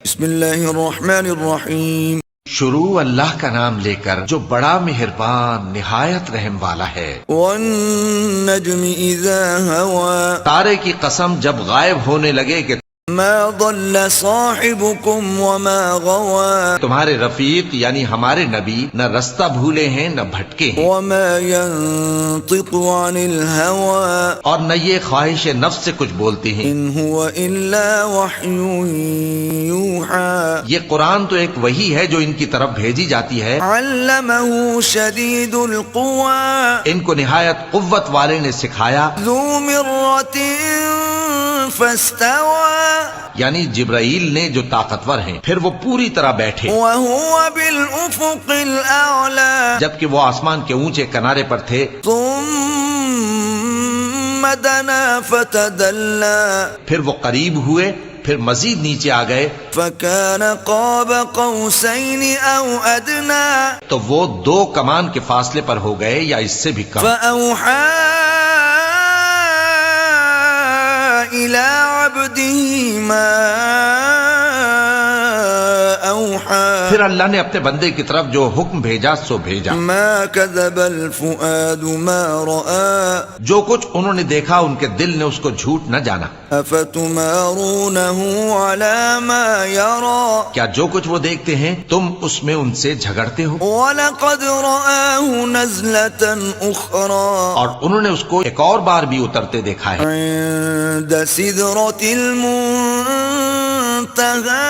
بسم اللہ الرحمن الرحیم. شروع اللہ کا نام لے کر جو بڑا مہربان نہایت رحم والا ہے. والنجم اذا هوى. تارے کی قسم جب غائب ہونے لگے کہ ما ضل صاحبكم وما غوى. تمہارے رفیق یعنی ہمارے نبی نہ رستہ بھولے ہیں نہ بھٹکے ہیں، وما ينطق عن الهوى. اور نہ یہ خواہش نفس سے کچھ بولتے ہیں. ان هو الا وحی یوحى. یہ قرآن تو ایک وحی ہے جو ان کی طرف بھیجی جاتی ہے. علمه شدید القوى. ان کو نہایت قوت والے نے سکھایا، ذو مرة فاستوى. یعنی جبرائیل نے جو طاقتور ہیں، پھر وہ پوری طرح بیٹھے وهو بالافق الاعلى. جبکہ وہ آسمان کے اونچے کنارے پر تھے. ثم دنا فتدلى. پھر وہ قریب ہوئے، پھر مزید نیچے آ گئے، فكان قاب قوسين او ادنى. تو وہ 2 کمان کے فاصلے پر ہو گئے یا اس سے بھی کم. فاوحى الى عبده ما اوحى. پھر اللہ نے اپنے بندے کی طرف جو حکم بھیجا سو بھیجا. ما كذب الفؤاد ما رأى. جو کچھ انہوں نے دیکھا ان کے دل نے اس کو جھوٹ نہ جانا. افتمارونه على ما يرى. کیا جو کچھ وہ دیکھتے ہیں تم اس میں ان سے جھگڑتے ہو؟ وَلَقَدْ رَآهُ نَزْلَةً أُخْرَى. اور انہوں نے اس کو ایک اور بار بھی اترتے دیکھا ہے، عند سدرة المنتهى.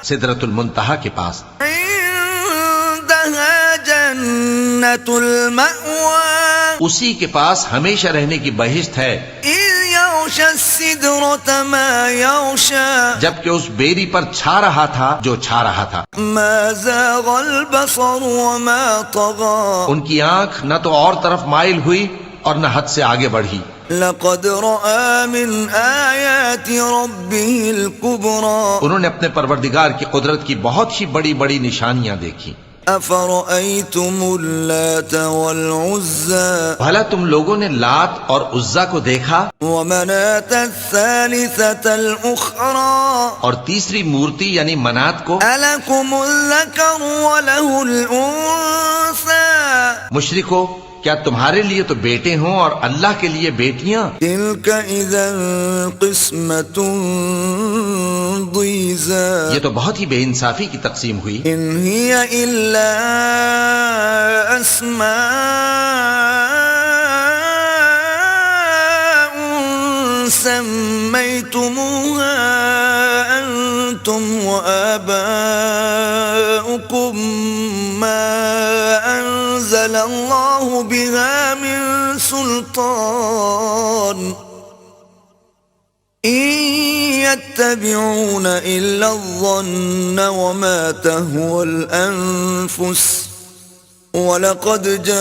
سدرۃ المنتہا کے پاس. عندها جنة المأوى. اسی کے پاس ہمیشہ رہنے کی بہشت ہے. إذ يغشى السدرة ما يغشى. جبکہ اس بیری پر چھا رہا تھا جو چھا رہا تھا. ما زاغ البصر وما طغى. ان کی آنکھ نہ تو اور طرف مائل ہوئی اور نہ حد سے آگے بڑھی. لقد رأى من آیات ربه الكبرى. انہوں نے اپنے پروردگار کی قدرت کی بہت ہی بڑی بڑی نشانیاں دیکھی. افرأيتم اللات والعزى. بھلا تم لوگوں نے لات اور عزا کو دیکھا، ومناة الثالثة الأخرى. اور تیسری مورتی یعنی منات کو. ألكم الذكر وله الأنثى. مشرکو، کیا تمہارے لیے تو بیٹے ہوں اور اللہ کے لیے بیٹیاں؟ تلك إذا قسمة ضيزى. یہ تو بہت ہی بے انصافی کی تقسیم ہوئی. إن هي إلا أسماء سميتموها أنتم وآباؤكم ما أنزل الله بها من سلطان إن يتبعون إلا الظن وما تهوى الأنفس وَلَقَدْ جَاءَهُمْ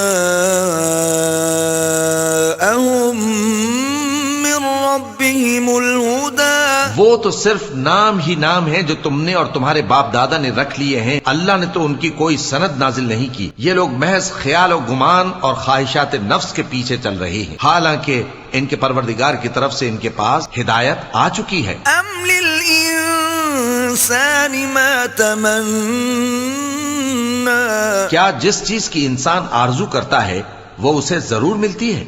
مِنْ رَبِّهِمُ الْهُدَى. وہ تو صرف نام ہی نام ہے جو تم نے اور تمہارے باپ دادا نے رکھ لیے ہیں. اللہ نے تو ان کی کوئی سند نازل نہیں کی. یہ لوگ محض خیال و گمان اور خواہشات نفس کے پیچھے چل رہے ہیں، حالانکہ ان کے پروردگار کی طرف سے ان کے پاس ہدایت آ چکی ہے. أَمْ لِلْإِنسَانِ مَا تَمَنَّى. کیا جس چیز کی انسان آرزو کرتا ہے وہ اسے ضرور ملتی ہے؟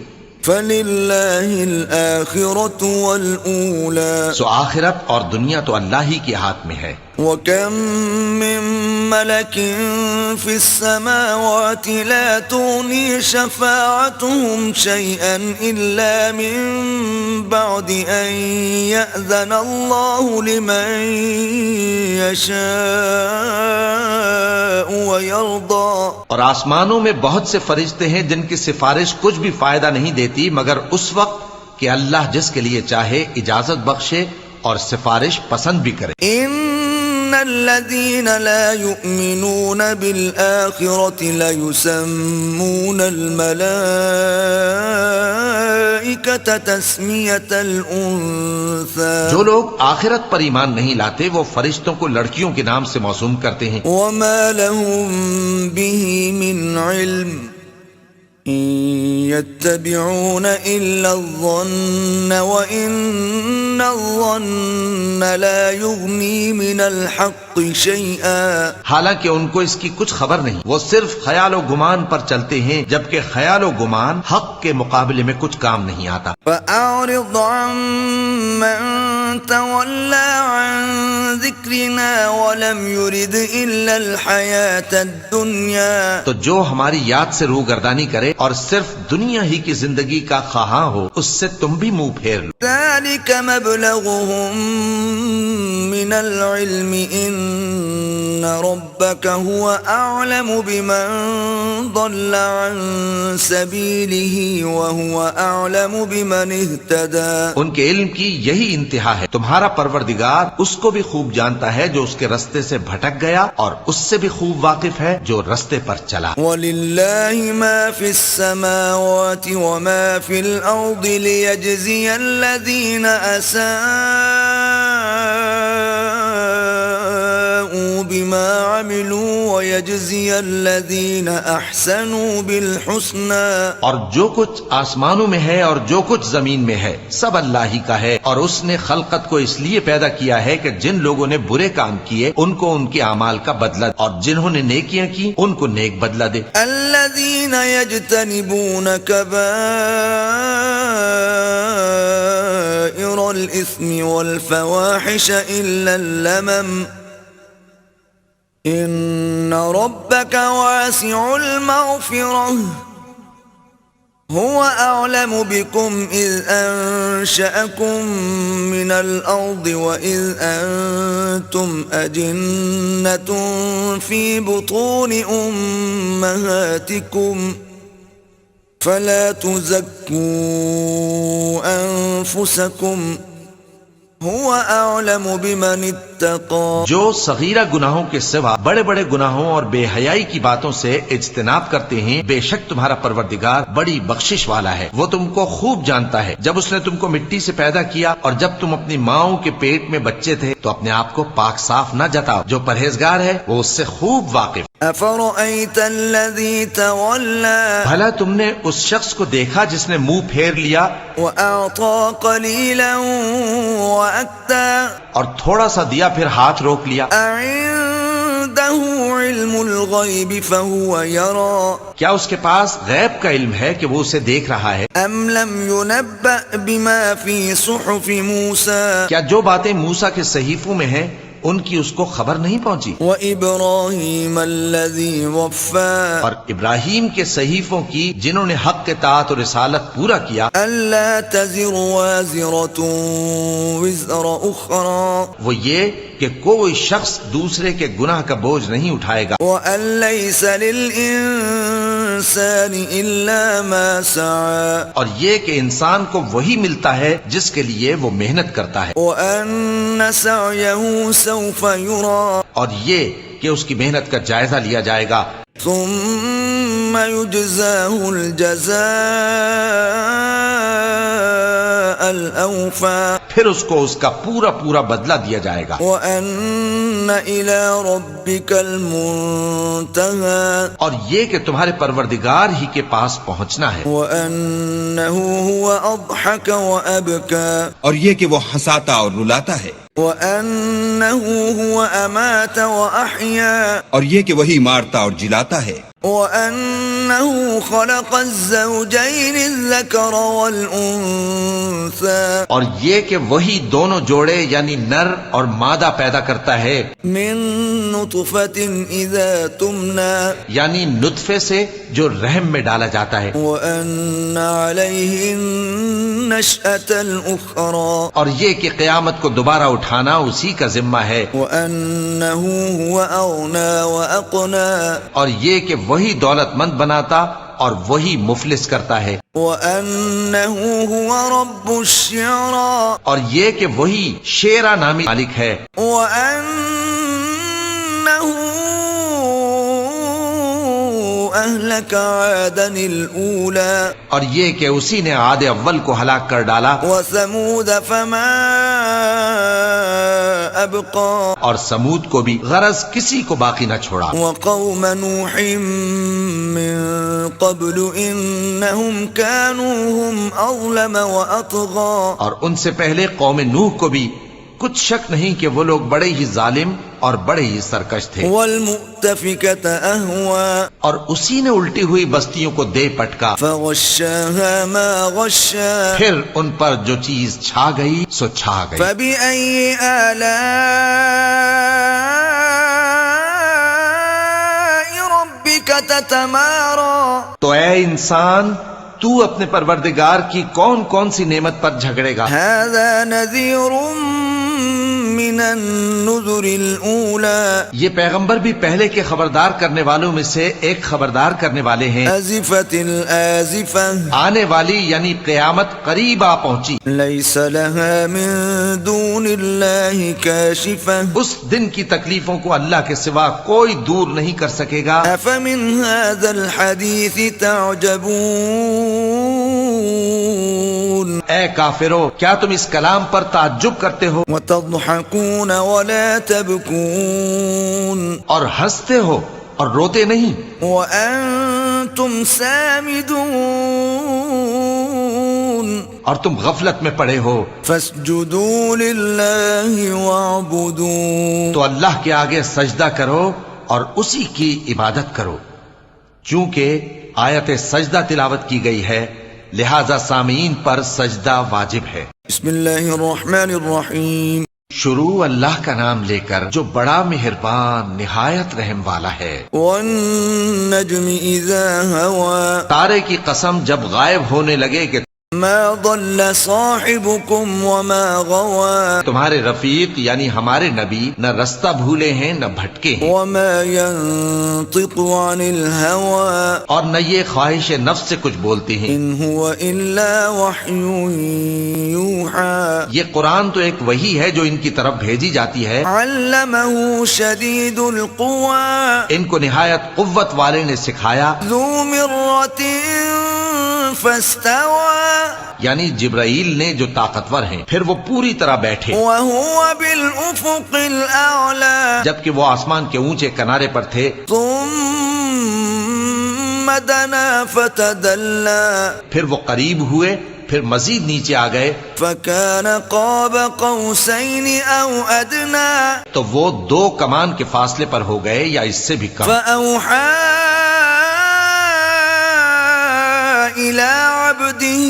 فَلِلَّهِ الْآخِرَةُ وَالْأُولَى. سو آخرت اور دنیا تو اللہ ہی کے ہاتھ میں ہے. وَكَمْ مِن مَلَكٍ فِي السَّمَاوَاتِ لَا تُغْنِي شَفَاعَتُهُمْ شَيْئًا إِلَّا مِن بَعْدِ أَن يَأْذَنَ اللَّهُ لِمَن يَشَاءُ وَيَرْضَى. اور آسمانوں میں بہت سے فرشتے ہیں جن کی سفارش کچھ بھی فائدہ نہیں دیتی مگر اس وقت کہ اللہ جس کے لیے چاہے اجازت بخشے اور سفارش پسند بھی کرے. إِنَّ الَّذِينَ لَا يُؤْمِنُونَ بِالْآخِرَةِ لَيُسَمُّونَ الْمَلَائِكَةَ تَسْمِيَةَ الْأُنثَى. جو لوگ آخرت پر ایمان نہیں لاتے وہ فرشتوں کو لڑکیوں کے نام سے موسوم کرتے ہیں. وَمَا لَهُم بِهِ مِنْ عِلْمٍ. إن يتبعون إلا الظن وإن الظن لا يغني من الحق شيئا. حالانکہ ان کو اس کی کچھ خبر نہیں، وہ صرف خیال و گمان پر چلتے ہیں، جبکہ خیال و گمان حق کے مقابلے میں کچھ کام نہیں آتا. فأعرض عمن تولى عن ذكرنا ولم يرد إلا الحياة الدنيا. تو جو ہماری یاد سے روگردانی کرے اور صرف دنیا ہی کی زندگی کا خواہاں ہو، اس سے تم بھی منہ پھیر لو. ذلك مبلغهم من العلم إن ربك هو أعلم بمن ضل عن سبيله وهو أعلم بمن اهتدى. ان کے علم کی یہی انتہا ہے. تمہارا پروردگار اس کو بھی خوب جانتا ہے جو اس کے رستے سے بھٹک گیا، اور اس سے بھی خوب واقف ہے جو رستے پر چلا. وَلِلَّهِ مَا فِي السَّمَاوَاتِ وَمَا فِي الْأَرْضِ لِيَجْزِيَ الَّذِينَ أَسَاءُوا بِمَا عَمِلُوا وَيَجْزِيَ الَّذِينَ أَحْسَنُوا بِالْحُسْنَى. اور جو کچھ آسمانوں میں ہے اور جو کچھ زمین میں ہے سب اللہ ہی کا ہے، اور اس نے خلقت کو اس لیے پیدا کیا ہے کہ جن لوگوں نے برے کام کیے ان کو ان کے اعمال کا بدلہ، اور جنہوں نے نیکیاں کی ان کو نیک بدلہ دے. الذين يجتنبون كبائر الإثم والفواحش إلا اللمم إن ربك واسع المغفرة هو أعلم بكم إذ أنشأكم من الأرض وإذ أنتم أجنة في بطون أمهاتكم فلا تزكوا أنفسكم هو أعلم بمن اتقى. جو صغیرہ گناہوں کے سوا بڑے بڑے گناہوں اور بے حیائی کی باتوں سے اجتناب کرتے ہیں، بے شک تمہارا پروردگار بڑی بخشش والا ہے. وہ تم کو خوب جانتا ہے. جب اس نے تم کو مٹی سے پیدا کیا اور جب تم اپنی ماؤں کے پیٹ میں بچے تھے تو اپنے آپ کو پاک صاف نہ جتاؤ. جو پرہیزگار ہے وہ اس سے خوب واقف. أفرأيت الذي تولى بھلا تم نے اس شخص کو دیکھا جس نے منہ پھیر لیا وأعطى قليلا وأكدى اور تھوڑا سا دیا پھر ہاتھ روک لیا. عنده علم الغيب فهو يرى کیا اس کے پاس غیب کا علم ہے کہ وہ اسے دیکھ رہا ہے؟ أم لم ينبأ بما في صحف موسى کیا جو باتیں موسیٰ کے صحیفوں میں ہیں ان کی اس کو خبر نہیں پہنچی؟ وإبراهيم الذي وفى اور ابراہیم کے صحیفوں کی جنہوں نے حق کے طاعت اور رسالت پورا کیا. ألا تزر وازرة وزر أخرى وہ یہ کہ کوئی شخص دوسرے کے گناہ کا بوجھ نہیں اٹھائے گا، وأن ليس للإنسان إلا ما سعى اور یہ کہ انسان کو وہی ملتا ہے جس کے لیے وہ محنت کرتا ہے، وأن سعيه سوف يرى اور یہ کہ اس کی محنت کا جائزہ لیا جائے گا. ثم يجزاه الجزاء الأوفى پھر اس کو اس کا پورا پورا بدلہ دیا جائے گا. وأن إلى ربك المنتهى اور یہ کہ تمہارے پروردگار ہی کے پاس پہنچنا ہے. وأنه هو أضحك وأبكى اور یہ کہ وہ ہنساتا اور رلاتا ہے. وأنه هو أمات وأحيا اور یہ کہ وہی مارتا اور جلاتا ہے. وأنه خلق الزوجين الذكر والأنثى اور یہ کہ وہی دونوں جوڑے یعنی نر اور مادہ پیدا کرتا ہے، من نطفة إذا تمنى یعنی نطفے سے جو رحم میں ڈالا جاتا ہے. وأن عليه النشأة الأخرى اور یہ کہ قیامت کو دوبارہ اٹھانا اسی کا ذمہ ہے. وأنه هو أغنى وأقنى اور یہ کہ وہی دولت مند بناتا اور وہی مفلس کرتا ہے. وأنه هو رب الشعرى اور یہ کہ وہی شیرا نامی مالک ہے. وأنه أهلك عادا الأولى اور یہ کہ اسی نے عاد اول کو ہلاک کر ڈالا وثمود فما أبقى اور سمود کو بھی، غرض کسی کو باقی نہ چھوڑا، وقوم نوح من قبل إنهم كانوا هم أظلم وأطغى اور ان سے پہلے قوم نوح کو بھی کچھ شک نہیں کہ وہ لوگ بڑے ہی ظالم اور بڑے ہی سرکش تھے، والمؤتفكة أهوى اور اسی نے الٹی ہوئی بستیوں کو دے پٹکا، فغشاها ما غشا پھر ان پر جو چیز چھا گئی سو چھا گئی۔ فبأي آلاء ربك تتمارى تو اے انسان، تو اپنے پروردگار کی کون کون سی نعمت پر جھگڑے گا؟ هذا نذير من النذر الأولى یہ پیغمبر بھی پہلے کے خبردار کرنے والوں میں سے ایک خبردار کرنے والے ہیں۔ أزفت الآزفة آنے والی یعنی قیامت قریب آ پہنچی، ليس لها من دون الله كاشفة اس دن کی تکلیفوں کو اللہ کے سوا کوئی دور نہیں کر سکے گا۔ أفمن هذا الحديث تعجبون اے کافرو، کیا تم اس کلام پر تعجب کرتے ہو وتضحكون ولا تبكون اور ہنستے ہو اور روتے نہیں؟ وأنتم سامدون اور تم غفلت میں پڑے ہو، فاسجدوا لله واعبدوا تو اللہ کے آگے سجدہ کرو اور اسی کی عبادت کرو۔ چونکہ آیت سجدہ تلاوت کی گئی ہے لہذا سامعین پر سجدہ واجب ہے۔ بسم اللہ الرحمن الرحیم شروع اللہ کا نام لے کر جو بڑا مہربان نہایت رحم والا ہے۔ والنجم اذا هوى تارے کی قسم جب غائب ہونے لگے کہ ما ضل صاحبكم وما غوى تمہارے رفیق یعنی ہمارے نبی نہ رستہ بھولے ہیں نہ بھٹکے ہیں، وما ينطق عن الهوى اور نہ یہ خواہش نفس سے کچھ بولتے ہیں۔ ان هو الا وحي يوحى یہ قرآن تو ایک وحی ہے جو ان کی طرف بھیجی جاتی ہے۔ علمه شديد القوى ان کو نہایت قوت والے نے سکھایا، ذو مرة فاستوى یعنی جبرائیل نے جو طاقتور ہیں، پھر وہ پوری طرح بیٹھے وهو بالأفق الأعلى جبکہ وہ آسمان کے اونچے کنارے پر تھے، ثم دنا فتدلى پھر وہ قریب ہوئے، پھر مزید نیچے آ گئے، فكان قاب قوسين أو أدنى تو وہ 2 کمان کے فاصلے پر ہو گئے یا اس سے بھی کم۔ فأوحى إلى عبده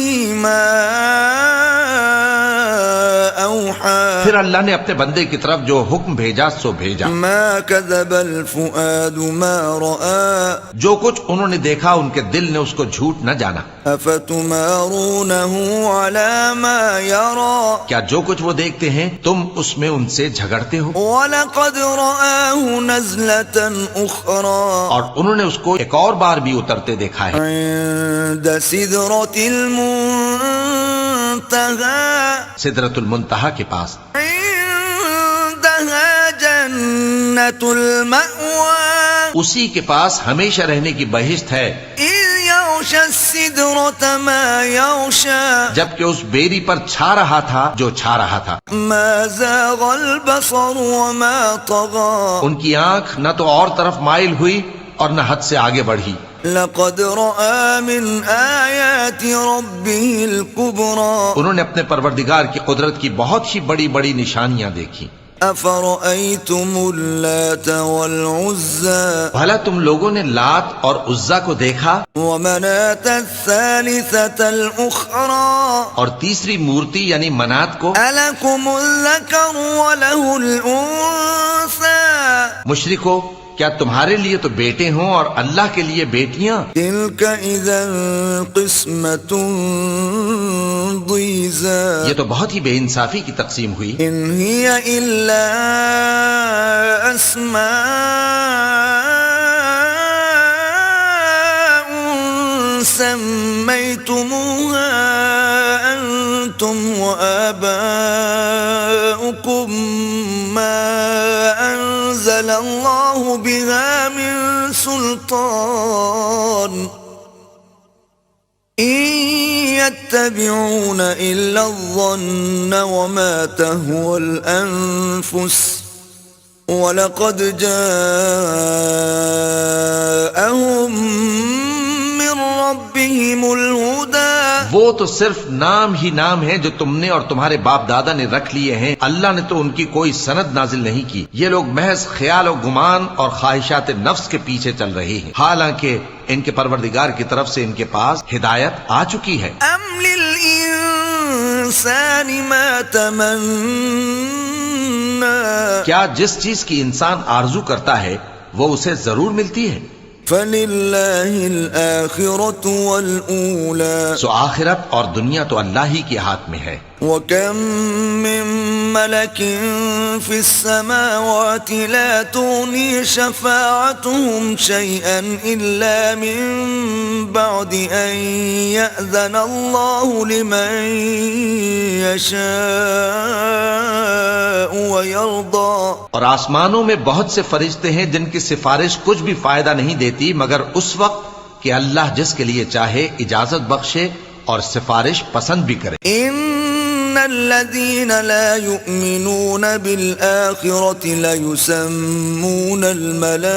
ما أوحى پھر اللہ نے اپنے بندے کی طرف جو حکم بھیجا سو بھیجا۔ ما كذب الفؤاد ما رأى جو کچھ انہوں نے دیکھا ان کے دل نے اس کو جھوٹ نہ جانا۔ أفتمارونه على ما يرى کیا جو کچھ وہ دیکھتے ہیں تم اس میں ان سے جھگڑتے ہو؟ ولقد رآه نزلة أخرى اور انہوں نے اس کو ایک اور بار بھی اترتے دیکھا ہے، عند سدرة المنتهى سدرۃ المنتہا کے پاس، عندها جنة المأوى اسی کے پاس ہمیشہ رہنے کی بہشت ہے، إذ يغشى السدرة ما يغشى جبکہ اس بیری پر چھا رہا تھا جو چھا رہا تھا۔ ما زاغ البصر وما طغى ان کی آنکھ نہ تو اور طرف مائل ہوئی اور نہ حد سے آگے بڑھی۔ لقد رأى من آيات ربه الكبرى انہوں نے اپنے پروردگار کی قدرت کی بہت ہی بڑی بڑی نشانیاں دیکھی۔ أفرأيتم اللات والعزى بھلا تم لوگوں نے لات اور عزا کو دیکھا ومناة الثالثة الأخرى اور تیسری مورتی یعنی منات کو؟ ألكم الذكر وله الأنثى مشرکو، کیا تمہارے لیے تو بیٹے ہوں اور اللہ کے لیے بیٹیاں؟ تلك إذا قسمة ضيزى یہ تو بہت ہی بے انصافی کی تقسیم ہوئی۔ إن هي إلا أسماء سميتموها أنتم وآباؤكم ما أنزل أنزل الله بها من سلطان إن يتبعون إلا الظن وما تهوى الأنفس وَلَقَدْ جَاءَهُمْ مِنْ رَبِّهِمُ الْهُدَى وہ تو صرف نام ہی نام ہے جو تم نے اور تمہارے باپ دادا نے رکھ لیے ہیں، اللہ نے تو ان کی کوئی سند نازل نہیں کی، یہ لوگ محض خیال و گمان اور خواہشات نفس کے پیچھے چل رہے ہیں، حالانکہ ان کے پروردگار کی طرف سے ان کے پاس ہدایت آ چکی ہے۔ أَمْ لِلْإِنسَانِ مَا تَمَنَّى کیا جس چیز کی انسان آرزو کرتا ہے وہ اسے ضرور ملتی ہے؟ فَلِلَّهِ الْآخِرَةُ وَالْأُولَى سو آخرت اور دنیا تو اللہ ہی کے ہاتھ میں ہے۔ وَكَم مِّن مَّلَكٍ فِي السَّمَاوَاتِ لَا تُغْنِي شَفَاعَتُهُمْ شَيْئًا إِلَّا مِن بَعْدِ أَن يَأْذَنَ اللَّهُ لِمَن يَشَاءُ وَيَرْضَىٰ اور آسمانوں میں بہت سے فرشتے ہیں جن کی سفارش کچھ بھی فائدہ نہیں دیتی مگر اس وقت کہ اللہ جس کے لیے چاہے اجازت بخشے اور سفارش پسند بھی کرے۔ إِنَّ الَّذِينَ لَا يُؤْمِنُونَ بِالْآخِرَةِ لَيُسَمُّونَ الْمَلَائِكَةَ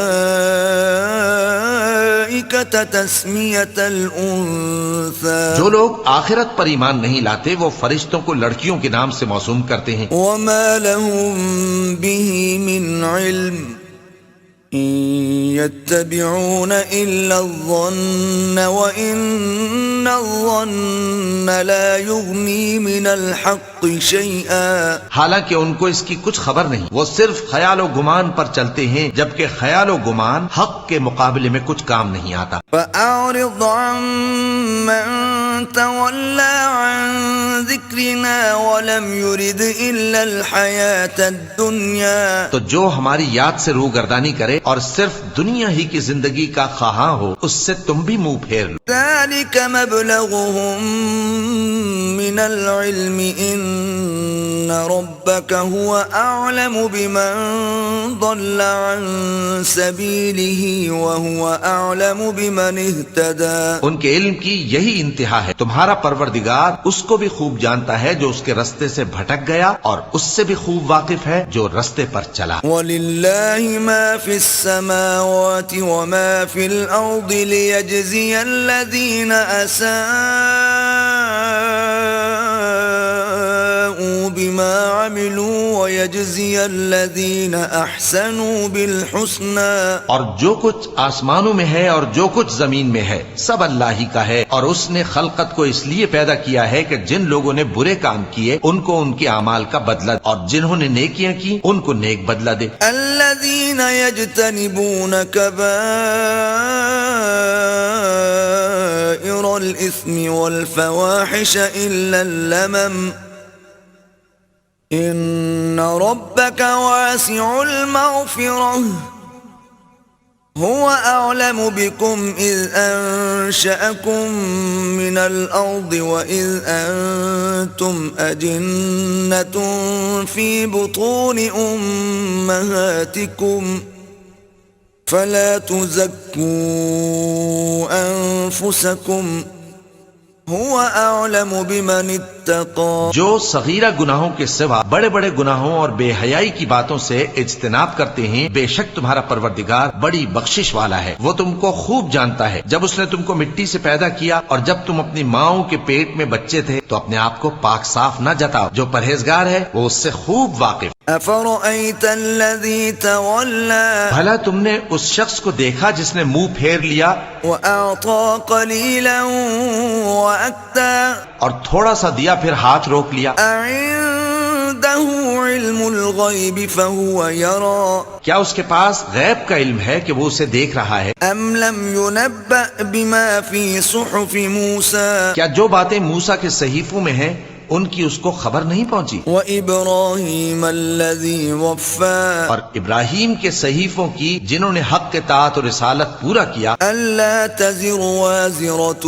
تَسْمِيَةَ الْأُنثَىٰ جو لوگ آخرت پر ایمان نہیں لاتے وہ فرشتوں کو لڑکیوں کے نام سے موسوم کرتے ہیں۔ وَمَا لَهُم بِهِ مِنْ عِلْمٍ إِن يَتَّبِعُونَ إِلَّا الظَّنَّ وَإِنَّ الظَّنَّ لَا يُغْنِي مِنَ الْحَقِّ شَيْئًا حالانکہ ان کو اس کی کچھ خبر نہیں، وہ صرف خیال و گمان پر چلتے ہیں جبکہ خیال و گمان حق کے مقابلے میں کچھ کام نہیں آتا۔ فَأَعْرِضْ عَمَّن تَوَلَّىٰ عَن ذِكْرِنَا وَلَمْ يُرِدْ إِلَّا الْحَيَاةَ الدُّنْيَا تو جو ہماری یاد سے روگردانی کرے اور صرف دنیا ہی کی زندگی کا خواہاں ہو اس سے تم بھی منہ پھیر لو۔ ذَلِكَ مَبْلَغُهُم مِّنَ الْعِلْمِ إِنَّ رَبَّكَ هُوَ أَعْلَمُ بِمَن ضَلَّ عَن سَبِيلِهِ وَهُوَ أَعْلَمُ بِمَنِ اهْتَدَىٰ ان کے علم کی یہی انتہا ہے، تمہارا پروردگار اس کو بھی خوب جانتا ہے جو اس کے رستے سے بھٹک گیا اور اس سے بھی خوب واقف ہے جو رستے پر چلا۔ وَلِلَّهِ مَا فِي السَّمَاوَاتِ وَمَا فِي الْأَرْضِ لِيَجْزِيَ الَّذِينَ أَسَاءُوا بِمَا عَمِلُوا وَيَجْزِيَ الَّذِينَ أَحْسَنُوا بِالْحُسْنَىٰ اور جو کچھ آسمانوں میں ہے اور جو کچھ زمین میں ہے سب اللہ ہی کا ہے، اور اس نے خلقت کو اس لیے پیدا کیا ہے کہ جن لوگوں نے برے کام کیے ان کو ان کے اعمال کا بدلہ اور جنہوں نے نیکیاں کی ان کو نیک بدلہ دے۔ الذين يجتنبون كبائر الإثم والفواحش إلا اللمم إن ربك واسع المغفرة هو أعلم بكم إذ أنشأكم من الأرض وإذ أنتم أجنة في بطون أمهاتكم فلا تزكوا أنفسكم هو أعلم بمن اتقى جو صغیرہ گناہوں کے سوا بڑے بڑے گناہوں اور بے حیائی کی باتوں سے اجتناب کرتے ہیں بے شک تمہارا پروردگار بڑی بخشش والا ہے، وہ تم کو خوب جانتا ہے۔ جب اس نے تم کو مٹی سے پیدا کیا اور جب تم اپنی ماؤں کے پیٹ میں بچے تھے تو اپنے آپ کو پاک صاف نہ جتاؤ، جو پرہیزگار ہے وہ اس سے خوب واقف۔ أفرأيت الذي تولى بھلا تم نے اس شخص کو دیکھا جس نے منہ پھیر لیا وأعطى قليلا وأكدى اور تھوڑا سا دیا پھر ہاتھ روک لیا؟ أعنده علم الغيب فهو يرى کیا اس کے پاس غیب کا علم ہے کہ وہ اسے دیکھ رہا ہے؟ أم لم ينبأ بما في صحف موسى کیا جو باتیں موسیٰ کے صحیفوں میں ہیں ان کی اس کو خبر نہیں پہنچی؟ وإبراهيم الذي وفى اور ابراہیم کے صحیفوں کی جنہوں نے حق کے طاعت اور رسالت پورا کیا، ألا تزر وازرة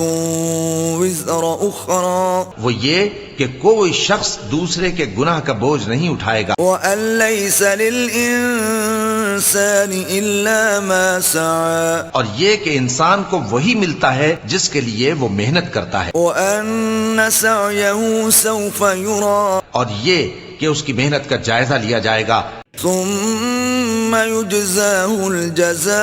وزر أخرى وہ یہ کہ کہ کوئی شخص دوسرے کے گناہ کا بوجھ نہیں اٹھائے گا، وأن ليس للإنسان إلا ما سعى اور یہ کہ انسان کو وہی ملتا ہے جس کے لیے وہ محنت کرتا ہے، وأن سعيه سوف يرى اور یہ کہ اس کی محنت کا جائزہ لیا جائے گا، ثم يجزاه الجزاء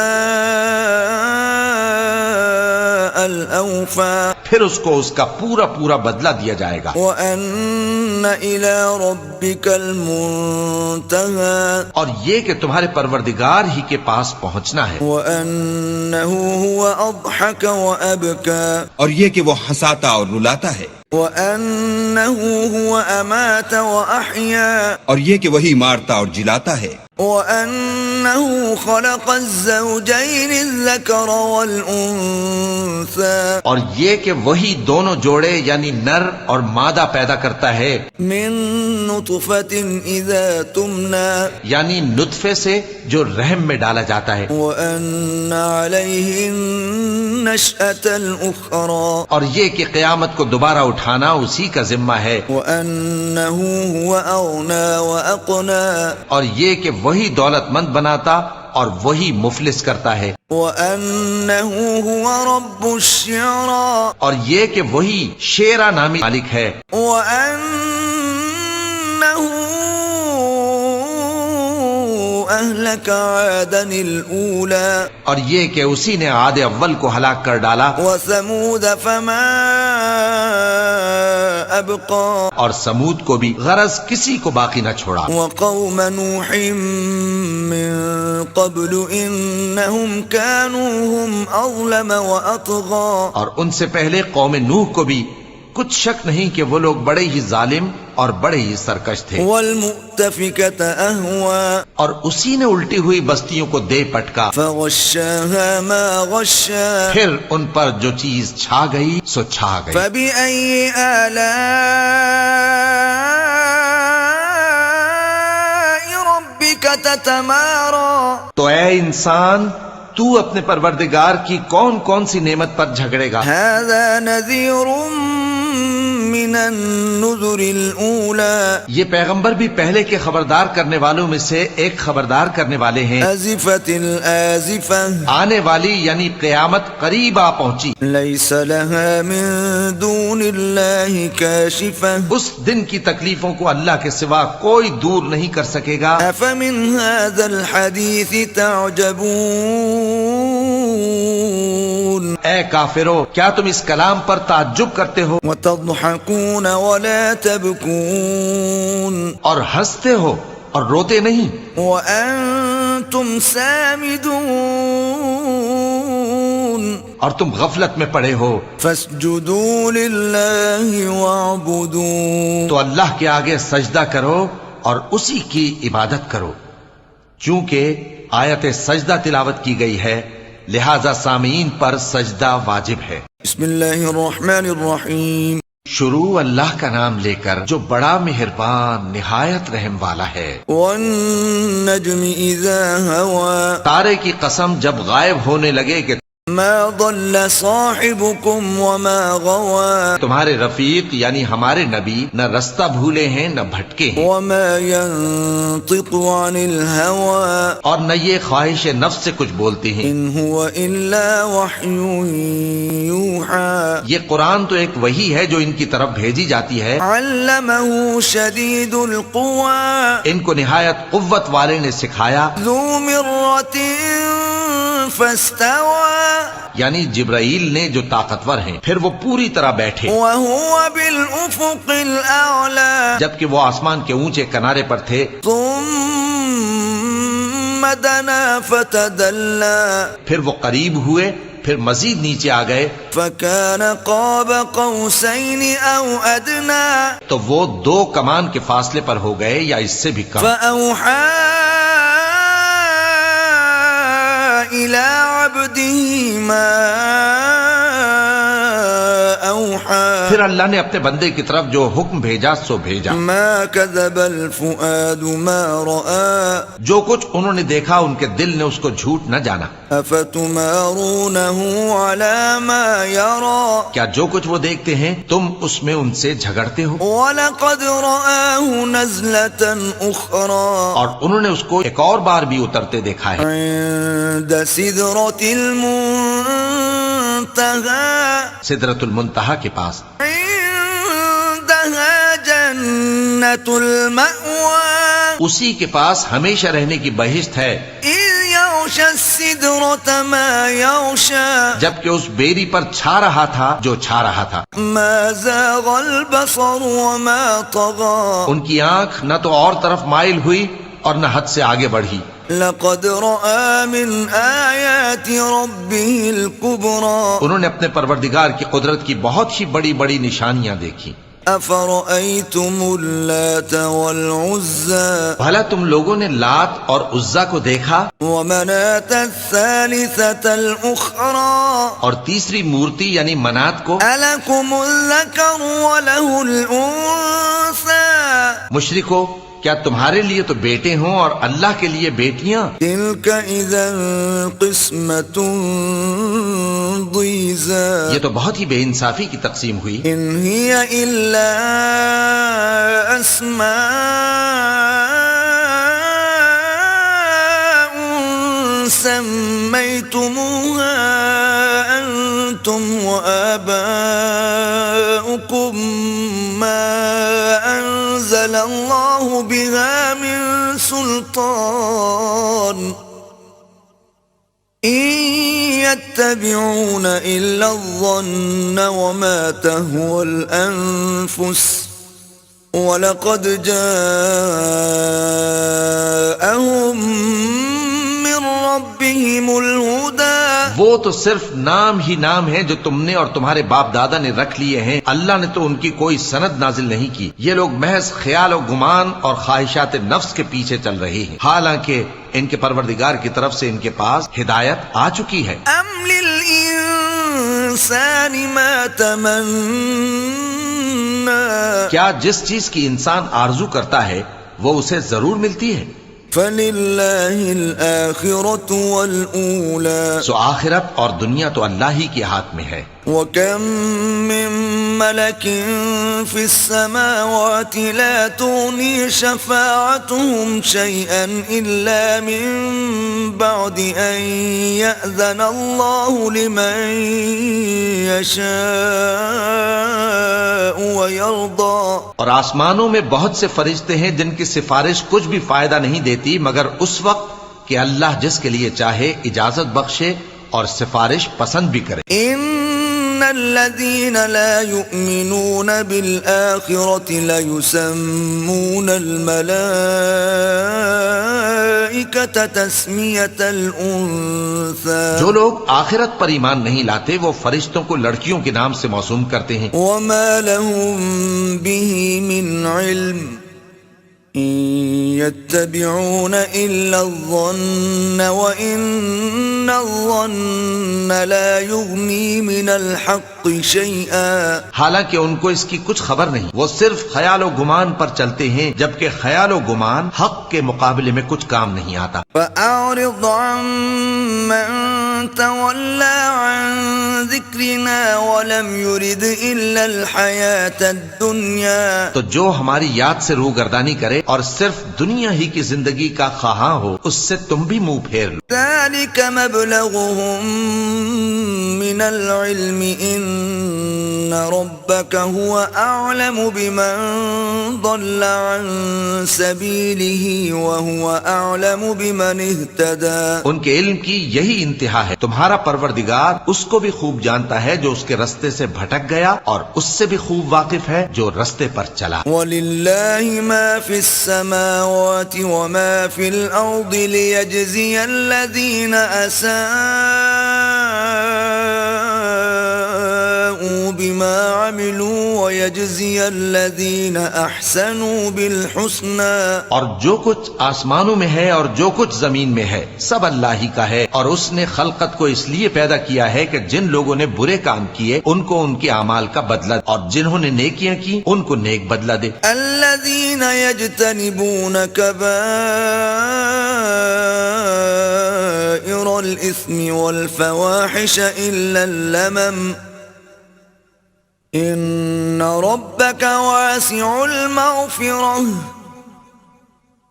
الأوفى پھر اس کو اس کا پورا پورا بدلہ دیا جائے گا، وأن إلى ربك المنتهى اور یہ کہ تمہارے پروردگار ہی کے پاس پہنچنا ہے، وأنه هو أضحك وأبكى اور یہ کہ وہ ہنساتا اور رلاتا ہے، وأنه هو أمات وأحيا اور یہ کہ وہی مارتا اور جلاتا ہے، وأنه خلق الزوجين الذكر والأنثى اور یہ کہ وہی دونوں جوڑے یعنی نر اور مادہ پیدا کرتا ہے، من نطفة إذا تمنى یعنی نطفے سے جو رحم میں ڈالا جاتا ہے، وأن عليه النشأة الأخرى اور یہ کہ قیامت کو دوبارہ اٹھانا اسی کا ذمہ ہے، وأنه هو أغنى وأقنى اور یہ کہ وہی دولت مند بناتا اور وہی مفلس کرتا ہے، وأنه هو رب الشعرى اور یہ کہ وہی شیرا نامی مالک ہے، وأنه أهلك عادا الأولى اور یہ کہ اسی نے عاد اول کو ہلاک کر ڈالا، وثمود فما أبقى اور سمود کو بھی، غرض کسی کو باقی نہ چھوڑا، وقوم نوح من قبل إنهم كانوا هم أظلم وأطغى اور ان سے پہلے قوم نوح کو بھی کچھ شک نہیں کہ وہ لوگ بڑے ہی ظالم اور بڑے ہی سرکش تھے، والمؤتفكة أهوى اور اسی نے الٹی ہوئی بستیوں کو دے پٹکا، فغشاها ما غشا پھر ان پر جو چیز چھا گئی سو چھا گئی، فبأي آلاء ربك تتمارى تو اے انسان تو اپنے پروردگار کی کون کون سی نعمت پر جھگڑے گا؟ هذا نذير من النذر الأولى یہ پیغمبر بھی پہلے کے خبردار کرنے والوں میں سے ایک خبردار کرنے والے ہیں، أزفت الآزفة آنے والی یعنی قیامت قریب آ پہنچی، ليس لها من دون الله كاشفة اس دن کی تکلیفوں کو اللہ کے سوا کوئی دور نہیں کر سکے گا، أفمن هذا الحديث تعجبون اے کافرو کیا تم اس کلام پر تعجب کرتے ہو وتضحكون ولا تبكون اور ہنستے ہو اور روتے نہیں، وأنتم سامدون اور تم غفلت میں پڑے ہو، فاسجدوا لله واعبدوا تو اللہ کے آگے سجدہ کرو اور اسی کی عبادت کرو، چونکہ آیت سجدہ تلاوت کی گئی ہے لہذا سامعین پر سجدہ واجب ہے۔ بسم اللہ الرحمن الرحیم شروع اللہ کا نام لے کر جو بڑا مہربان نہایت رحم والا ہے، والنجم اذا هوى تارے کی قسم جب غائب ہونے لگے کہ ما ضل صاحبكم وما غوى تمہارے رفیق یعنی ہمارے نبی نہ رستہ بھولے ہیں نہ بھٹکے ہیں، وما ينطق عن الهوى اور نہ یہ خواہش نفس سے کچھ بولتے ہیں، ان هو الا وحی یوحى یہ قرآن تو ایک وحی ہے جو ان کی طرف بھیجی جاتی ہے، علمه شدید القوى ان کو نہایت قوت والے نے سکھایا، ذو مرة فاستوى یعنی جبرائیل نے جو طاقتور ہیں، پھر وہ پوری طرح بیٹھے وهو بالافق الاعلى جبکہ وہ آسمان کے اونچے کنارے پر تھے، ثم دنا فتدلى پھر وہ قریب ہوئے، پھر مزید نیچے آ گئے، فكان قاب قوسين او ادنى تو وہ 2 کمان کے فاصلے پر ہو گئے یا اس سے بھی کم، فأوحى إلى عبده ما أوحى پھر اللہ نے اپنے بندے کی طرف جو حکم بھیجا سو بھیجا. ما كذب الفؤاد ما رأى جو کچھ انہوں نے دیکھا ان کے دل نے اس کو جھوٹ نہ جانا. أفتمارونه على ما يرى کیا جو کچھ وہ دیکھتے ہیں تم اس میں ان سے جھگڑتے ہو؟ ولقد رآه نزلة أخرى اور انہوں نے اس کو ایک اور بار بھی اترتے دیکھا ہے. عند سدرة المنتهى سدرۃ المنتہا کے پاس. عندها جنة المأوى اسی کے پاس ہمیشہ رہنے کی بہشت ہے. إذ يغشى السدرة ما يغشى جبکہ اس بیری پر چھا رہا تھا جو چھا رہا تھا. ما زاغ البصر وما طغى ان کی آنکھ نہ تو اور طرف مائل ہوئی اور نہ حد سے آگے بڑھی. لقد رأى من آيات ربه الكبرى انہوں نے اپنے پروردگار کی قدرت کی بہت ہی بڑی بڑی نشانیاں دیکھی. أفرأيتم اللات والعزى بھلا تم لوگوں نے لات اور عزا کو دیکھا ومناة الثالثة الأخرى اور تیسری مورتی یعنی منات کو؟ ألكم الذكر وله الأنثى مشرکو کیا تمہارے لیے تو بیٹے ہوں اور اللہ کے لیے بیٹیاں؟ تلك إذا قسمة ضيزى یہ تو بہت ہی بے انصافی کی تقسیم ہوئی. إن هي إلا أسماء سميتموها أنتم وآباؤكم ما أنزل الله بها من سلطان إن يتبعون إلا الظن وما تهوى الأنفس وَلَقَدْ جَاءَهُمْ مِنْ رَبِّهِمُ الْهُدَى وہ تو صرف نام ہی نام ہے جو تم نے اور تمہارے باپ دادا نے رکھ لیے ہیں. اللہ نے تو ان کی کوئی سند نازل نہیں کی. یہ لوگ محض خیال و گمان اور خواہشات نفس کے پیچھے چل رہے ہیں، حالانکہ ان کے پروردگار کی طرف سے ان کے پاس ہدایت آ چکی ہے. أَمْ لِلْإِنسَانِ مَا تَمَنَّى کیا جس چیز کی انسان آرزو کرتا ہے وہ اسے ضرور ملتی ہے؟ فَلِلَّهِ الْآخِرَةُ وَالْأُولَى سو آخرت اور دنیا تو اللہ ہی کے ہاتھ میں ہے. وَكَمْ مِن مَلَكٍ فِي السَّمَاوَاتِ لَا تُغْنِي شَفَاعَتُهُمْ شَيْئًا إِلَّا مِن بَعْدِ أَن يَأْذَنَ اللَّهُ لِمَن يَشَاءُ وَيَرْضَى اور آسمانوں میں بہت سے فرشتے ہیں جن کی سفارش کچھ بھی فائدہ نہیں دیتی مگر اس وقت کہ اللہ جس کے لیے چاہے اجازت بخشے اور سفارش پسند بھی کرے. إِنَّ الَّذِينَ لَا يُؤْمِنُونَ بِالْآخِرَةِ لَيُسَمُّونَ الْمَلَائِكَةَ تَسْمِيَةَ الْأُنثَى جو لوگ آخرت پر ایمان نہیں لاتے وہ فرشتوں کو لڑکیوں کے نام سے موسوم کرتے ہیں. وَمَا لَهُم بِهِ مِنْ عِلْمٍ إِن يَتَّبِعُونَ إِلَّا الظَّنَّ وَإِنَّ الظَّنَّ لَا يُغْنِي مِنَ الْحَقِّ شَيْئًا حالانکہ ان کو اس کی کچھ خبر نہیں، وہ صرف خیال و گمان پر چلتے ہیں جبکہ خیال و گمان حق کے مقابلے میں کچھ کام نہیں آتا. فَأَعْرِضْ عَمَّن تَوَلَّى عَن ذِكْرِنَا وَلَمْ يُرِدْ إِلَّا الْحَيَاةَ الدُّنْيَا تو جو ہماری یاد سے روگردانی کرے اور صرف دنیا ہی کی زندگی کا خواہاں ہو اس سے تم بھی منہ پھیر لو. ذَلِكَ مَبْلَغُهُم مِّنَ الْعِلْمِ إِنَّ رَبَّكَ هُوَ أَعْلَمُ بِمَن ضَلَّ عَن سَبِيلِهِ وَهُوَ أَعْلَمُ بِمَنِ اهْتَدَى ان کے علم کی یہی انتہا ہے. تمہارا پروردگار اس کو بھی خوب جانتا ہے جو اس کے رستے سے بھٹک گیا اور اس سے بھی خوب واقف ہے جو رستے پر چلا. وَلِلَّهِ مَا فِي السَّمَاوَاتِ وَمَا فِي الْأَرْضِ لِيَجْزِيَ الَّذِينَ أَسَاءُوا بِمَا بما عملوا ويجزي الذين احسنوا بالحسنى. اور جو کچھ آسمانوں میں ہے اور جو کچھ زمین میں ہے سب اللہ ہی کا ہے، اور اس نے خلقت کو اس لیے پیدا کیا ہے کہ جن لوگوں نے برے کام کیے ان کو ان کے اعمال کا بدلہ، اور جنہوں نے نیکیاں کی ان کو نیک بدلہ دے. الذين يجتنبون كبائر الإثم والفواحش إلا اللمم إن ربك واسع المغفرة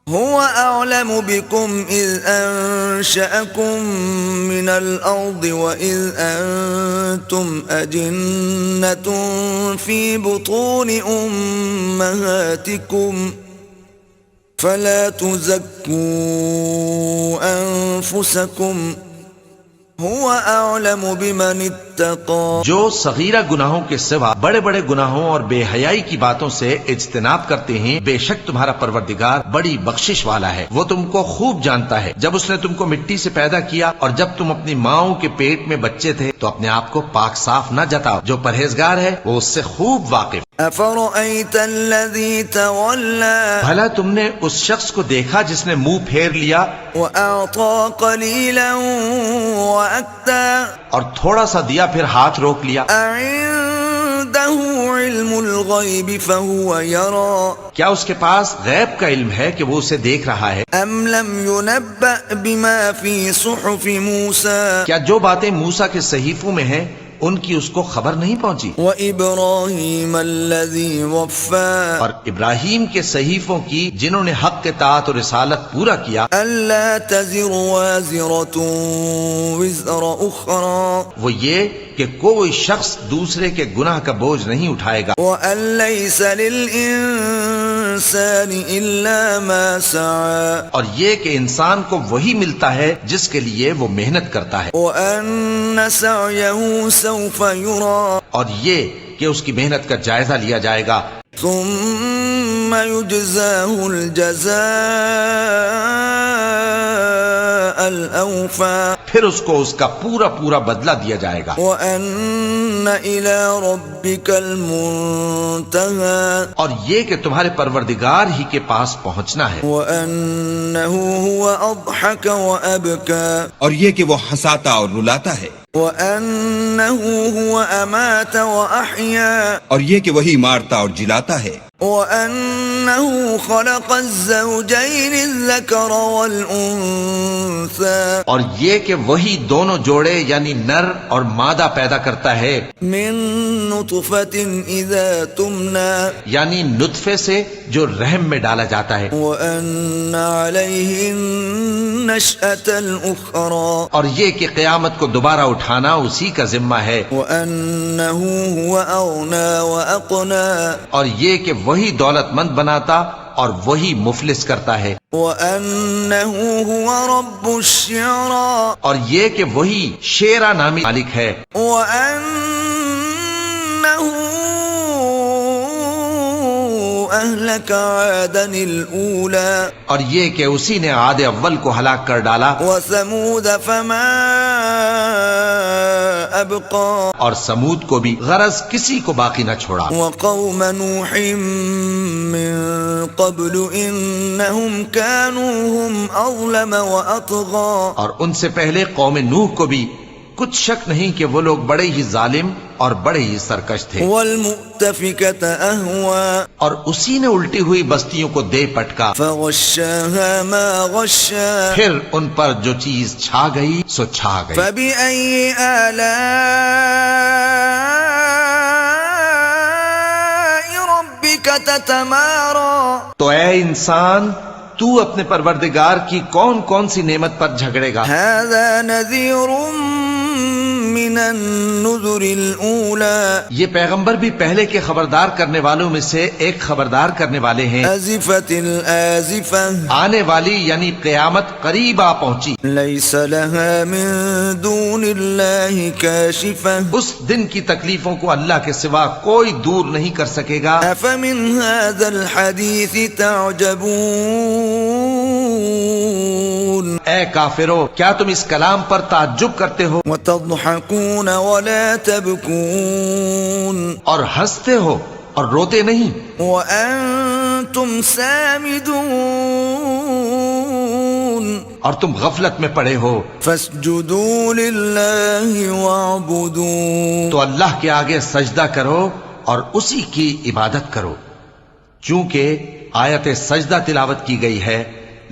هو أعلم بكم إذ أنشأكم من الأرض وإذ أنتم أجنة في بطون أمهاتكم فلا تزكوا أنفسكم هو أعلم بمن اتقى. جو صغیرہ گناہوں کے سوا بڑے بڑے گناہوں اور بے حیائی کی باتوں سے اجتناب کرتے ہیں، بے شک تمہارا پروردگار بڑی بخشش والا ہے، وہ تم کو خوب جانتا ہے. جب اس نے تم کو مٹی سے پیدا کیا اور جب تم اپنی ماؤں کے پیٹ میں بچے تھے تو اپنے آپ کو پاک صاف نہ جتاؤ. جو پرہیزگار ہے وہ اس سے خوب واقف. أفرأيت الذي تولى بھلا تم نے اس شخص کو دیکھا جس نے منہ پھیر لیا وأعطى قليلا وأكدى اور تھوڑا سا دیا پھر ہاتھ روک لیا؟ أعنده علم الغيب فهو يرى کیا اس کے پاس غیب کا علم ہے کہ وہ اسے دیکھ رہا ہے؟ أم لم ينبأ بما في صحف موسى کیا جو باتیں موسیٰ کے صحیفوں میں ہیں ان کی اس کو خبر نہیں پہنچی؟ وإبراهيم الذي وفى اور ابراہیم کے صحیفوں کی جنہوں نے حق کے طاعت اور رسالت پورا کیا. ألا تزر وازرة وزر أخرى وہ یہ کہ کوئی شخص دوسرے کے گناہ کا بوجھ نہیں اٹھائے گا، وأن ليس للإنسان إلا ما سعى اور یہ کہ انسان کو وہی ملتا ہے جس کے لیے وہ محنت کرتا ہے، وأن سعيه سوف يرى اور یہ کہ اس کی محنت کا جائزہ لیا جائے گا. ثم يجزاه الجزاء الأوفى پھر اس کو اس کا پورا پورا بدلہ دیا جائے گا. وأن إلى ربك المنتهى اور یہ کہ تمہارے پروردگار ہی کے پاس پہنچنا ہے. وأنه هو أضحك وأبكى اور یہ کہ وہ ہنساتا اور رلاتا ہے، وأنه هو أمات وأحيا اور یہ کہ وہی مارتا اور جلاتا ہے، وأنه خلق الزوجين الذكر والأنثى اور یہ کہ وہی دونوں جوڑے یعنی نر اور مادہ پیدا کرتا ہے، من نطفة إذا تمنى یعنی نطفے سے جو رحم میں ڈالا جاتا ہے، وأن عليه النشأة الأخرى اور یہ کہ قیامت کو دوبارہ اٹھانا اسی کا ذمہ ہے، وأنه هو أغنى وأقنى اور یہ کہ وہی دولت مند بناتا اور وہی مفلس کرتا ہے، وأنه هو رب الشعرى اور یہ کہ وہی شیرا نامی مالک ہے، وأنه أهلك عادا الأولى اور یہ کہ اسی نے عاد اول کو ہلاک کر ڈالا، وثمود فما أبقى اور سمود کو بھی غرض کسی کو باقی نہ چھوڑا، وقوم نوح من قبل إنهم كانوا هم أظلم وأطغى اور ان سے پہلے قوم نوح کو بھی کچھ شک نہیں کہ وہ لوگ بڑے ہی ظالم اور بڑے ہی سرکش تھے، والمؤتفكة أهوى اور اسی نے الٹی ہوئی بستیوں کو دے پٹکا، فغشاها ما غشا پھر ان پر جو چیز چھا گئی سو چھا گئی. فبأي آلاء ربك تتمارى تو اے انسان تو اپنے پروردگار کی کون کون سی نعمت پر جھگڑے گا؟ هذا نذير من النذر الأولى یہ پیغمبر بھی پہلے کے خبردار کرنے والوں میں سے ایک خبردار کرنے والے ہیں. أزفت الآزفة آنے والی یعنی قیامت قریب آ پہنچی، ليس لها من دون الله كاشفة اس دن کی تکلیفوں کو اللہ کے سوا کوئی دور نہیں کر سکے گا. أفمن هذا الحديث تعجبون اے کافرو، کیا تم اس کلام پر تعجب کرتے ہو وتضحكون ولا تبكون اور ہنستے ہو اور روتے نہیں، وأنتم سامدون اور تم غفلت میں پڑے ہو، فاسجدوا لله واعبدوا تو اللہ کے آگے سجدہ کرو اور اسی کی عبادت کرو۔ چونکہ آیت سجدہ تلاوت کی گئی ہے،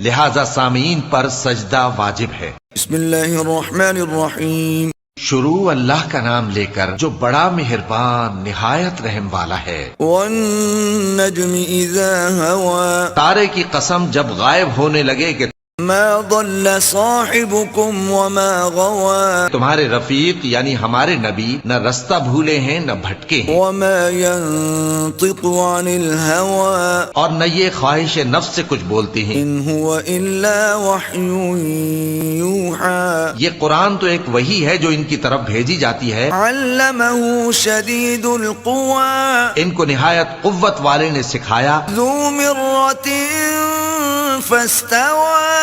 لہذا سامعین پر سجدہ واجب ہے۔ بسم اللہ الرحمن الرحیم شروع اللہ کا نام لے کر جو بڑا مہربان نہایت رحم والا ہے۔ والنجم اذا هوى تارے کی قسم جب غائب ہونے لگے کہ ما ضل صاحبكم وما غوى تمہارے رفیق یعنی ہمارے نبی نہ رستہ بھولے ہیں نہ بھٹکے ہیں، وما ينطق عن الهوى اور نہ یہ خواہش نفس سے کچھ بولتے ہیں۔ ان هو الا وحی یوحى یہ قرآن تو ایک وحی ہے جو ان کی طرف بھیجی جاتی ہے۔ علمه شدید القوى ان کو نہایت قوت والے نے سکھایا، ذو مرة فاستوى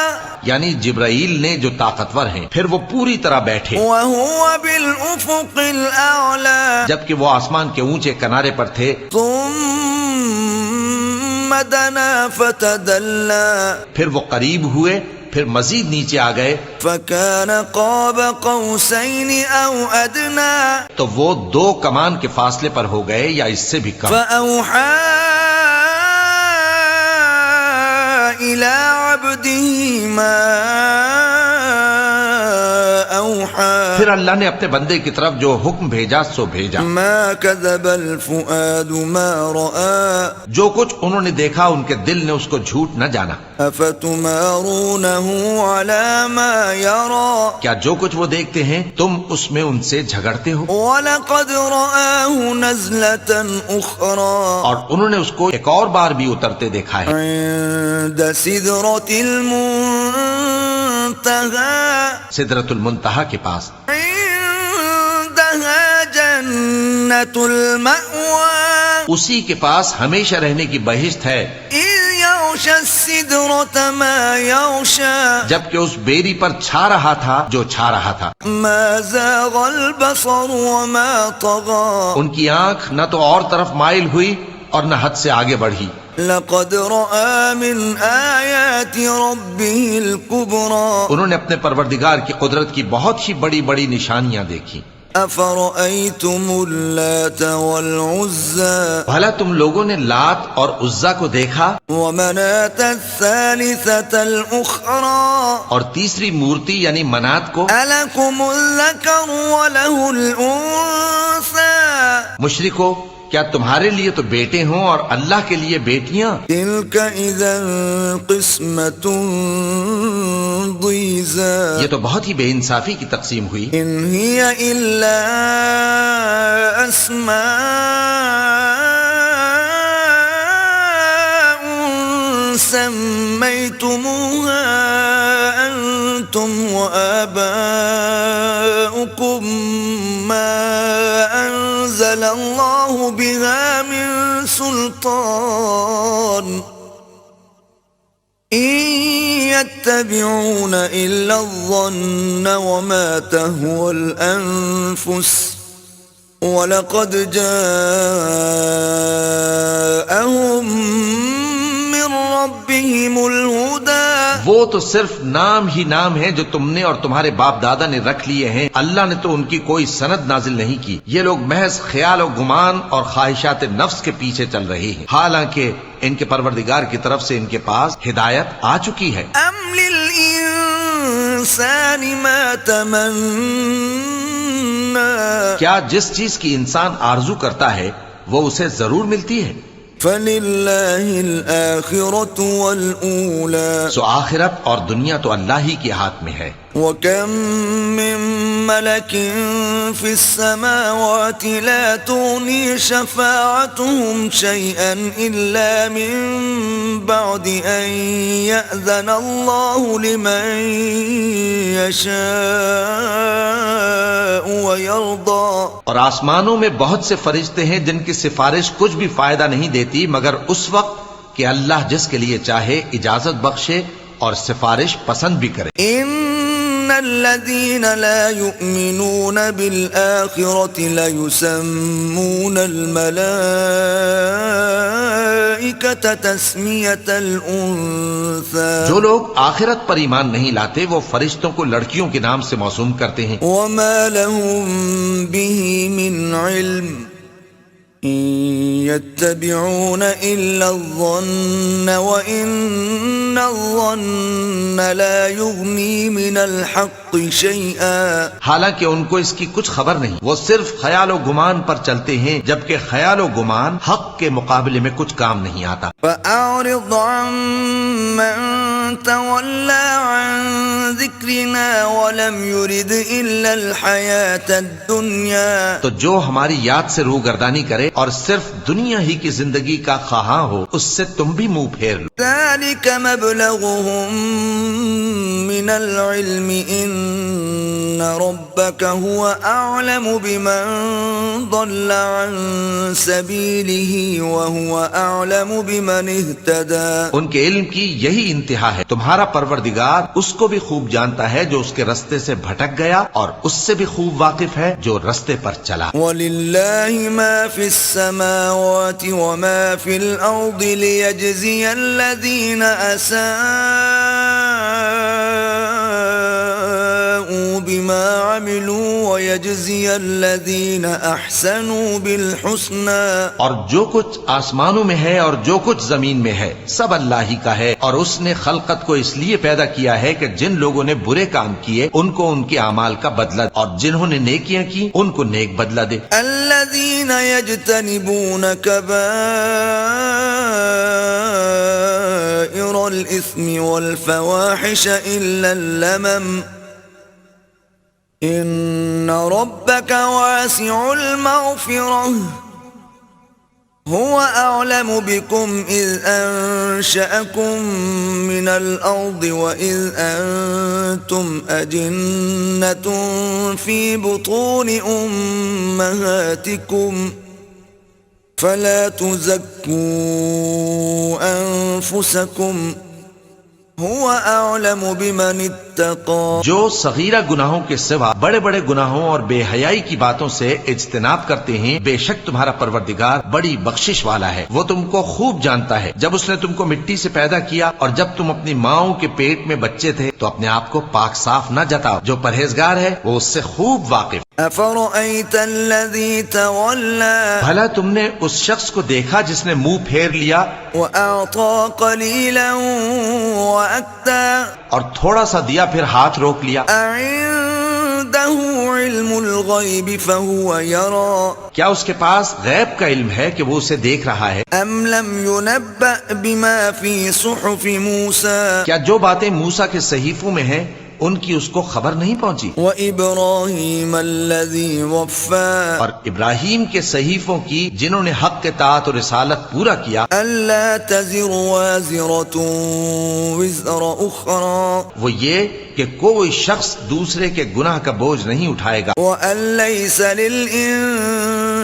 یعنی جبرائیل نے جو طاقتور ہیں، پھر وہ پوری طرح بیٹھے، وهو بالافق الاعلى جبکہ وہ آسمان کے اونچے کنارے پر تھے۔ ثم دنا فتدلى پھر وہ قریب ہوئے، پھر مزید نیچے آ گئے، فكان قاب قوسين او ادنى تو وہ 2 کمان کے فاصلے پر ہو گئے یا اس سے بھی کم۔ فأوحى إلى عبده ما أوحى پھر اللہ نے اپنے بندے کی طرف جو حکم بھیجا سو بھیجا۔ ما كذب الفؤاد ما رأى جو کچھ انہوں نے دیکھا ان کے دل نے اس کو جھوٹ نہ جانا۔ أفتمارونه على ما يرى کیا جو کچھ وہ دیکھتے ہیں تم اس میں ان سے جھگڑتے ہو؟ ولقد رآه نزلة أخرى اور انہوں نے اس کو ایک اور بار بھی اترتے دیکھا ہے، عند سدرة المنتهى سدرۃ المنتہا کے پاس، عندها جنة المأوى اسی کے پاس ہمیشہ رہنے کی بہشت ہے، إذ يغشى السدرة ما يغشى جبکہ اس بیری پر چھا رہا تھا جو چھا رہا تھا۔ ما زاغ البصر وما طغى ان کی آنکھ نہ تو اور طرف مائل ہوئی اور نہ حد سے آگے بڑھی۔ لقد رأى من آيات ربه الكبرى انہوں نے اپنے پروردگار کی قدرت کی بہت ہی بڑی بڑی نشانیاں دیکھی۔ أفرأيتم اللات والعزى بھلا تم لوگوں نے لات اور عزا کو دیکھا ومناة الثالثة الأخرى اور تیسری مورتی یعنی منات کو؟ ألكم الذكر وله الأنثى مشرکو، کیا تمہارے لیے تو بیٹے ہوں اور اللہ کے لیے بیٹیاں؟ تلك إذا قسمة ضيزى یہ تو بہت ہی بے انصافی کی تقسیم ہوئی۔ إن هي إلا أسماء سميتموها أنتم وآباؤكم ما أنزل الله بها من سلطان إن يتبعون إلا الظن وما تهوى الأنفس وَلَقَدْ جَاءَهُمْ مِنْ رَبِّهِمُ الْهُدَى وہ تو صرف نام ہی نام ہے جو تم نے اور تمہارے باپ دادا نے رکھ لیے ہیں، اللہ نے تو ان کی کوئی سند نازل نہیں کی۔ یہ لوگ محض خیال و گمان اور خواہشات نفس کے پیچھے چل رہے ہیں، حالانکہ ان کے پروردگار کی طرف سے ان کے پاس ہدایت آ چکی ہے۔ أَمْ لِلْإِنسَانِ مَا تَمَنَّى کیا جس چیز کی انسان آرزو کرتا ہے وہ اسے ضرور ملتی ہے؟ فَلِلَّهِ الْآخِرَةُ وَالْأُولَى سو آخرت اور دنیا تو اللہ ہی کے ہاتھ میں ہے۔ وَكَمْ مِن مَلَكٍ فِي السَّمَاوَاتِ لَا تُغْنِي شَفَاعَتُهُمْ شَيْئًا إِلَّا مِن بَعْدِ أَن يَأْذَنَ اللَّهُ لِمَن يَشَاءُ وَيَرْضَى اور آسمانوں میں بہت سے فرشتے ہیں جن کی سفارش کچھ بھی فائدہ نہیں دیتی مگر اس وقت کہ اللہ جس کے لیے چاہے اجازت بخشے اور سفارش پسند بھی کرے. إن الذين لا يؤمنون بالآخرة ليسمون الملائكة تسمية الأنثى. جو لوگ آخرت پر ایمان نہیں لاتے وہ فرشتوں کو لڑکیوں کے نام سے موسوم کرتے ہیں. وما لهم به من علم إن يتبعون إلا الظن وإن الظن لا يغني من الحق شيئا. حالانکہ ان کو اس کی کچھ خبر نہیں، وہ صرف خیال و گمان پر چلتے ہیں، جبکہ خیال و گمان حق کے مقابلے میں کچھ کام نہیں آتا. فأعرض عمن تولى عن ذكرنا ولم يرد إلا الحياة الدنيا. تو جو ہماری یاد سے روگردانی کرے اور صرف دنیا ہی کی زندگی کا خواہاں ہو، اس سے تم بھی منہ پھیر لو. ذلك مبلغهم من العلم إن ربك هو أعلم بمن ضل عن سبيله وهو أعلم بمن اهتدى. ان کے علم کی یہی انتہا ہے. تمہارا پروردگار اس کو بھی خوب جانتا ہے جو اس کے رستے سے بھٹک گیا، اور اس سے بھی خوب واقف ہے جو رستے پر چلا. وَلِلَّهِ مَا فِي السَّمَاوَاتِ وَمَا فِي الْأَرْضِ لِيَجْزِيَ الَّذِينَ أَسَاءُوا بِمَا عَمِلُوا وَيَجْزِيَ الَّذِينَ أَحْسَنُوا بِالْحُسْنَى. اور جو کچھ آسمانوں میں ہے اور جو کچھ زمین میں ہے سب اللہ ہی کا ہے، اور اس نے خلقت کو اس لیے پیدا کیا ہے کہ جن لوگوں نے برے کام کیے ان کو ان کے اعمال کا بدلہ، اور جنہوں نے نیکیاں کی ان کو نیک بدلہ دے. الذين يجتنبون كبائر الإثم والفواحش إلا اللمم إن ربك واسع المغفرة هو أعلم بكم إذ أنشأكم من الأرض وإذ أنتم أجنة في بطون أمهاتكم فلا تزكوا أنفسكم هو أعلم بمن اتقى. جو صغیرہ گناہوں کے سوا بڑے بڑے گناہوں اور بے حیائی کی باتوں سے اجتناب کرتے ہیں، بے شک تمہارا پروردگار بڑی بخشش والا ہے. وہ تم کو خوب جانتا ہے. جب اس نے تم کو مٹی سے پیدا کیا اور جب تم اپنی ماؤں کے پیٹ میں بچے تھے تو اپنے آپ کو پاک صاف نہ جتاؤ. جو پرہیزگار ہے وہ اس سے خوب واقف. أفرأيت الذي تولى بھلا تم نے اس شخص کو دیکھا جس نے منہ پھیر لیا وأعطى قليلا وأكدى اور تھوڑا سا دیا پھر ہاتھ روک لیا. عنده علم الغيب فهو يرى کیا اس کے پاس غیب کا علم ہے کہ وہ اسے دیکھ رہا ہے؟ أم لم ينبأ بما في صحف موسى کیا جو باتیں موسیٰ کے صحیفوں میں ہیں ان کی اس کو خبر نہیں پہنچی؟ وإبراهيم الذي وفى اور ابراہیم کے صحیفوں کی جنہوں نے حق کے طاعت اور رسالت پورا کیا. ألا تزر وازرة وزر أخرى وہ یہ کہ کوئی شخص دوسرے کے گناہ کا بوجھ نہیں اٹھائے گا، وأن ليس للإنسان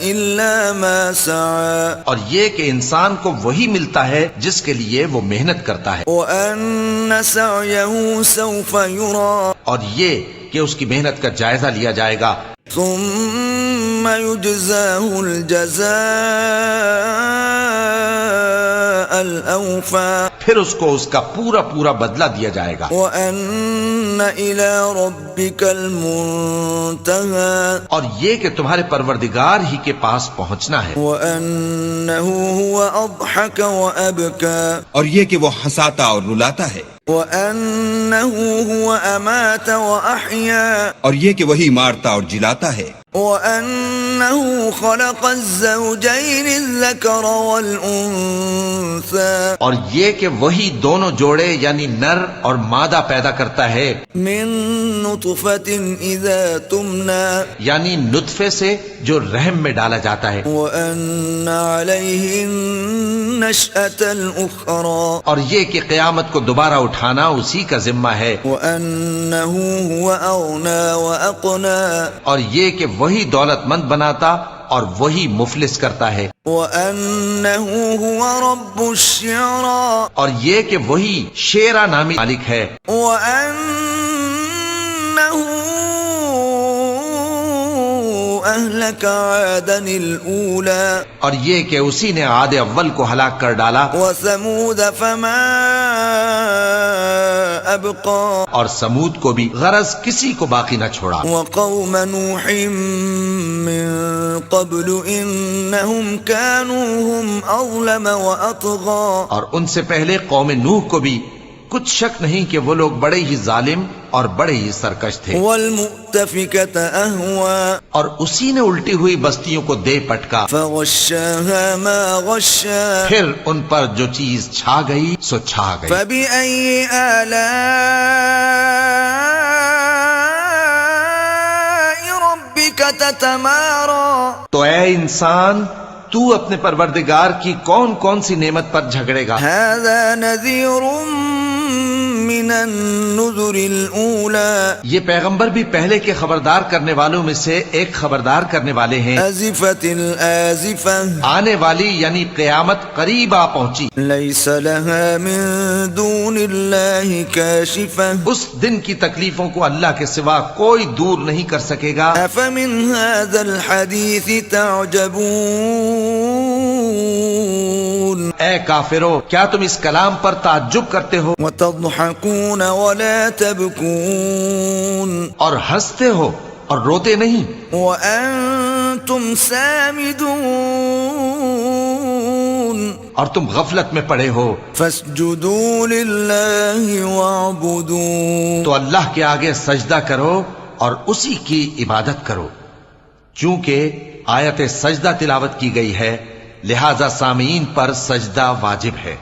إلا ما سعى اور یہ کہ انسان کو وہی ملتا ہے جس کے لیے وہ محنت کرتا ہے، وأن سعيه سوف يرى اور یہ کہ اس کی محنت کا جائزہ لیا جائے گا. ثم يجزاه الجزاء الأوفى پھر اس کو اس کا پورا پورا بدلہ دیا جائے گا. وأن إلى ربك المنتهى اور یہ کہ تمہارے پروردگار ہی کے پاس پہنچنا ہے. وأنه هو أضحك وأبكى اور یہ کہ وہ ہنساتا اور رلاتا ہے. وأنه هو أمات وأحيا اور یہ کہ وہی مارتا اور جلاتا ہے. وأنه خلق الزوجين الذكر والأنثى اور یہ کہ وہی دونوں جوڑے یعنی نر اور مادہ پیدا کرتا ہے، من نطفة إذا تمنى یعنی نطفے سے جو رحم میں ڈالا جاتا ہے. وأن عليه النشأة الأخرى اور یہ کہ قیامت کو دوبارہ اٹھانا اسی کا ذمہ ہے. وأنه هو أغنى وأقنى اور یہ کہ وہی دولت مند بناتا اور وہی مفلس کرتا ہے، وَأَنَّهُ هُوَ رَبُّ الشِّعْرَى اور یہ کہ وہی شیرا نامی مالک ہے، وَأَنَّهُ أَهْلَكَ عَادًا الْأُولَى اور یہ کہ اسی نے عاد اول کو ہلاک کر ڈالا، وَثَمُودَ فَمَا أَبْقَى اور سمود کو بھی غرض کسی کو باقی نہ چھوڑا، وَقَوْمَ نُوحٍ مِّن قَبْلُ إِنَّهُمْ كَانُوا هُمْ أَظْلَمَ وَأَطْغَى اور ان سے پہلے قوم نوح کو بھی کچھ شک نہیں کہ وہ لوگ بڑے ہی ظالم اور بڑے ہی سرکش تھے، وَالْمُؤْتَفِكَةَ أَهْوَى اور اسی نے الٹی ہوئی بستیوں کو دے پٹکا، فَغَشَّاهَا مَا غَشَّى پھر ان پر جو چیز چھا گئی سو چھا گئی۔ فَبِأَيِّ آلَاءِ رَبِّكَ تَتَمَارَى تو اے انسان تو اپنے پروردگار کی کون کون سی نعمت پر جھگڑے گا؟ هَذَا نَذِيرٌ مِّنَ النُّذُرِ الْأُولَى یہ پیغمبر بھی پہلے کے خبردار کرنے والوں میں سے ایک خبردار کرنے والے ہیں، أَزِفَتِ الْآزِفَةُ آنے والی یعنی قیامت قریب آ پہنچی، لَيْسَ لَهَا مِن دُونِ اللَّهِ كَاشِفَةٌ اس دن کی تکلیفوں کو اللہ کے سوا کوئی دور نہیں کر سکے گا۔ أَفَمِنْ هَذَا الْحَدِيثِ تَعْجَبُونَ اے کافرو، کیا تم اس کلام پر تعجب کرتے ہو وَتَضْحَكُونَ وَلَا تَبْكُونَ اور ہنستے ہو اور روتے نہیں، وَأَنْتُمْ سَامِدُونَ اور تم غفلت میں پڑے ہو، فَاسْجُدُوا لِلَّهِ وَاعْبُدُوا تو اللہ کے آگے سجدہ کرو اور اسی کی عبادت کرو۔ چونکہ آیت سجدہ تلاوت کی گئی ہے لہذا سامعین پر سجدہ واجب ہے۔